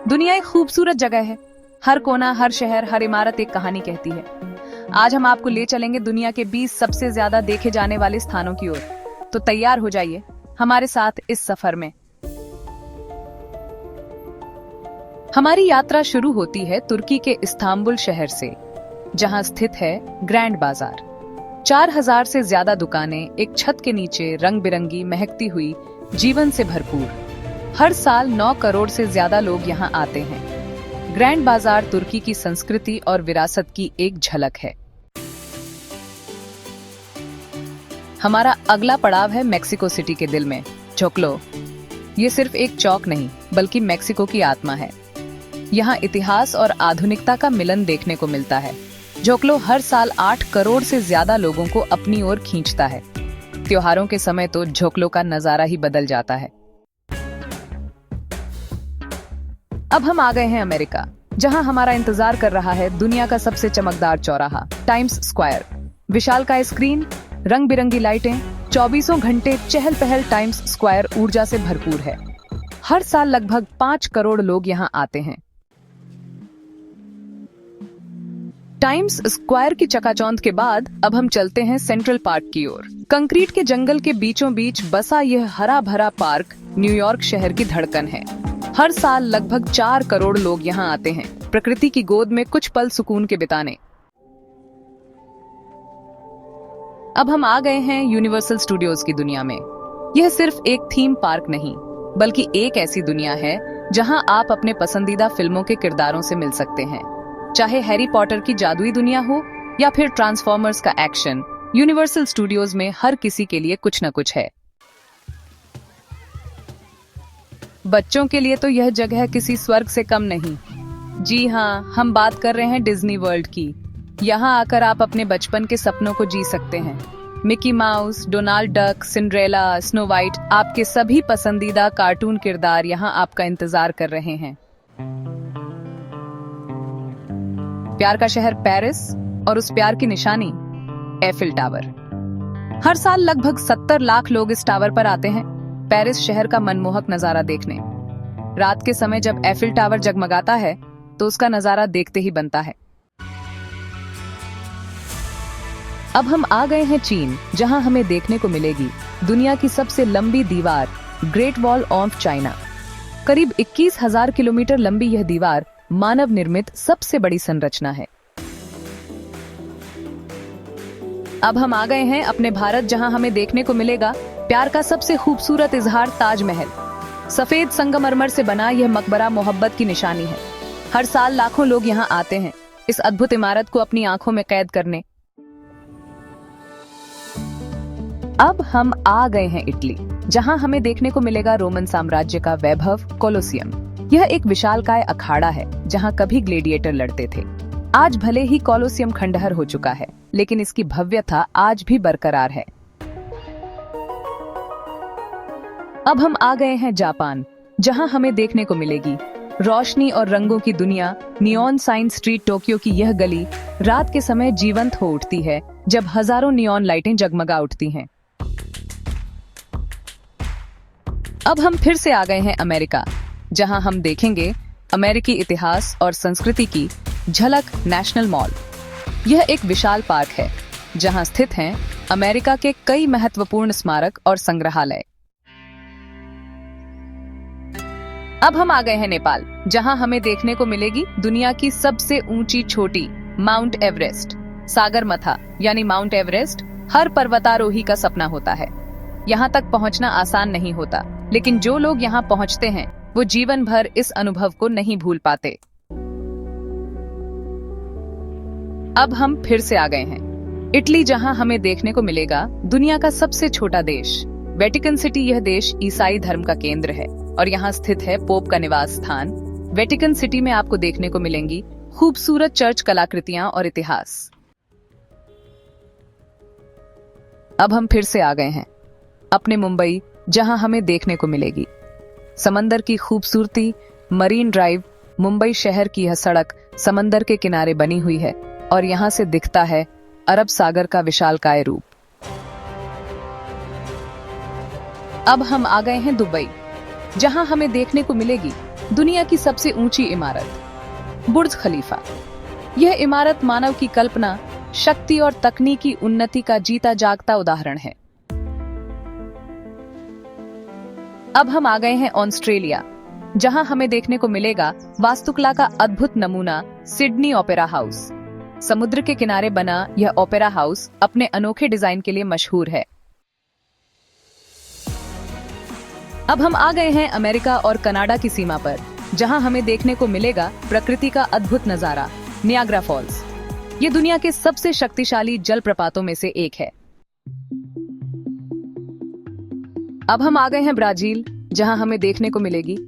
दुनिया एक खूबसूरत जगह है। हर कोना, हर शहर, हर इमारत एक कहानी कहती है। आज हम आपको ले चलेंगे दुनिया के 20 सबसे ज्यादा देखे जाने वाले स्थानों की ओर। तो तैयार हो जाइए हमारे साथ इस सफर में। हमारी यात्रा शुरू होती है तुर्की के इस्तांबुल शहर से, जहां स्थित है ग्रैंड बाजार। 4000 से ज्यादा दुकानें एक छत के नीचे रंग बिरंगी, महकती हुई, जीवन से भरपूर। हर साल 9 करोड़ से ज्यादा लोग यहाँ आते हैं। ग्रैंड बाजार तुर्की की संस्कृति और विरासत की एक झलक है। हमारा अगला पड़ाव है मेक्सिको सिटी के दिल में, जोक्लो। ये सिर्फ एक चौक नहीं, बल्कि मेक्सिको की आत्मा है। यहाँ इतिहास और आधुनिकता का मिलन देखने को मिलता है। जोक्लो हर साल 8 करोड़ से ज्यादा लोगों को अपनी ओर खींचता है। त्योहारों के समय तो जोक्लो का नजारा ही बदल जाता है। अब हम आ गए हैं अमेरिका, जहां हमारा इंतजार कर रहा है दुनिया का सबसे चमकदार चौराहा, टाइम्स स्क्वायर। विशालकाय स्क्रीन, रंग बिरंगी लाइटें, 24 घंटे चहल पहल। टाइम्स स्क्वायर ऊर्जा से भरपूर है। हर साल लगभग 5 करोड़ लोग यहाँ आते हैं। टाइम्स स्क्वायर की चकाचौंध के बाद अब हम चलते हैं सेंट्रल पार्क की ओर। कंक्रीट के जंगल के बीचों बीच बसा यह हरा भरा पार्क न्यूयॉर्क शहर की धड़कन है। हर साल लगभग 4 करोड़ लोग यहाँ आते हैं, प्रकृति की गोद में कुछ पल सुकून के बिताने। अब हम आ गए हैं यूनिवर्सल स्टूडियोज की दुनिया में। यह सिर्फ एक थीम पार्क नहीं, बल्कि एक ऐसी दुनिया है जहां आप अपने पसंदीदा फिल्मों के किरदारों से मिल सकते हैं। चाहे हैरी पॉटर की जादुई दुनिया हो या फिर ट्रांसफॉर्मर्स का एक्शन, यूनिवर्सल स्टूडियोज में हर किसी के लिए कुछ न कुछ है। बच्चों के लिए तो यह जगह किसी स्वर्ग से कम नहीं। जी हाँ, हम बात कर रहे हैं डिज्नी वर्ल्ड की। यहाँ आकर आप अपने बचपन के सपनों को जी सकते हैं। Mickey mouse, Donald duck, Cinderella, snow white, आपके सभी पसंदीदा कार्टून किरदार यहाँ आपका इंतजार कर रहे हैं। प्यार का शहर पेरिस, और उस प्यार की निशानी एफिल टावर। हर साल लगभग 70 लाख लोग इस टावर पर आते हैं, पेरिस शहर का मनमोहक नजारा देखने। रात के समय जब एफिल टावर जगमगाता है तो उसका नजारा देखते ही बनता है। अब हम आ गए हैं चीन, जहां हमें देखने को मिलेगी दुनिया की सबसे लंबी दीवार, ग्रेट वॉल ऑफ चाइना। करीब 21,000 किलोमीटर लंबी यह दीवार मानव निर्मित सबसे बड़ी संरचना है। अब हम आ गए हैं अपने भारत, जहां हमें देखने को मिलेगा प्यार का सबसे खूबसूरत इजहार, ताजमहल। सफेद संगमरमर से बना यह मकबरा मोहब्बत की निशानी है। हर साल लाखों लोग यहाँ आते हैं इस अद्भुत इमारत को अपनी आंखों में कैद करने। अब हम आ गए हैं इटली, जहां हमें देखने को मिलेगा रोमन साम्राज्य का वैभव, कोलोसियम। यह एक विशालकाय अखाड़ा है जहां कभी ग्लेडिएटर लड़ते थे। आज भले ही कोलोसियम खंडहर हो चुका है, लेकिन इसकी भव्यता आज भी बरकरार है। अब हम आ गए हैं जापान, जहां हमें देखने को मिलेगी रोशनी और रंगों की दुनिया। नियॉन साइन स्ट्रीट टोक्यो की यह गली रात के समय जीवंत हो उठती है, जब हजारों नियॉन लाइटें जगमगा उठती हैं। अब हम फिर से आ गए हैं अमेरिका, जहां हम देखेंगे अमेरिकी इतिहास और संस्कृति की झलक, नेशनल मॉल। यह एक विशाल पार्क है जहां स्थित हैं अमेरिका के कई महत्वपूर्ण स्मारक और संग्रहालय। अब हम आ गए हैं नेपाल, जहां हमें देखने को मिलेगी दुनिया की सबसे ऊंची चोटी, माउंट एवरेस्ट। सागरमाथा यानी माउंट एवरेस्ट हर पर्वतारोही का सपना होता है। यहाँ तक पहुँचना आसान नहीं होता, लेकिन जो लोग यहाँ पहुँचते हैं वो जीवन भर इस अनुभव को नहीं भूल पाते। अब हम फिर से आ गए हैं इटली, जहां हमें देखने को मिलेगा दुनिया का सबसे छोटा देश, वेटिकन सिटी। यह देश ईसाई धर्म का केंद्र है और यहाँ स्थित है पोप का निवास स्थान। वेटिकन सिटी में आपको देखने को मिलेंगी खूबसूरत चर्च कलाकृतियां और इतिहास। अब हम फिर से आ गए हैं अपने मुंबई, जहां हमें देखने को मिलेगी समंदर की खूबसूरती, मरीन ड्राइव। मुंबई शहर की यह सड़क समंदर के किनारे बनी हुई है और यहाँ से दिखता है अरब सागर का विशालकाय रूप। अब हम आ गए हैं दुबई, जहां हमें देखने को मिलेगी दुनिया की सबसे ऊंची इमारत बुर्ज खलीफा। यह इमारत मानव की कल्पना, शक्ति और तकनीकी उन्नति का जीता जागता उदाहरण है। अब हम आ गए हैं ऑस्ट्रेलिया, जहां हमें देखने को मिलेगा वास्तुकला का अद्भुत नमूना सिडनी ओपेरा हाउस। समुद्र के किनारे बना यह ओपेरा हाउस अपने अनोखे डिजाइन के लिए मशहूर है। अब हम आ गए हैं अमेरिका और कनाडा की सीमा पर, जहां हमें देखने को मिलेगा प्रकृति का अद्भुत नजारा नियाग्रा फॉल्स। ये दुनिया के सबसे शक्तिशाली जलप्रपातों में से एक है। अब हम आ गए हैं ब्राजील, जहां हमें देखने को मिलेगी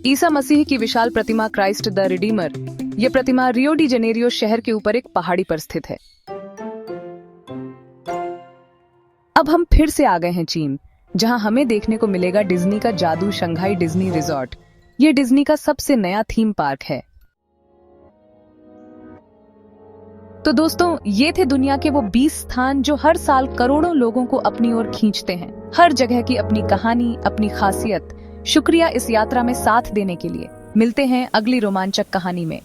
ईसा मसीह की विशाल प्रतिमा क्राइस्ट द रिडीमर। यह प्रतिमा रियो डी जेनेरियो शहर के ऊपर एक पहाड़ी पर स्थित है। अब हम फिर से आ गए हैं चीन, जहां हमें देखने को मिलेगा डिज्नी का जादू शंघाई डिज्नी रिजॉर्ट। यह डिज्नी का सबसे नया थीम पार्क है। तो दोस्तों, ये थे दुनिया के वो 20 स्थान जो हर साल करोड़ों लोगों को अपनी ओर खींचते हैं। हर जगह की अपनी कहानी, अपनी खासियत। शुक्रिया इस यात्रा में साथ देने के लिए। मिलते हैं अगली रोमांचक कहानी में।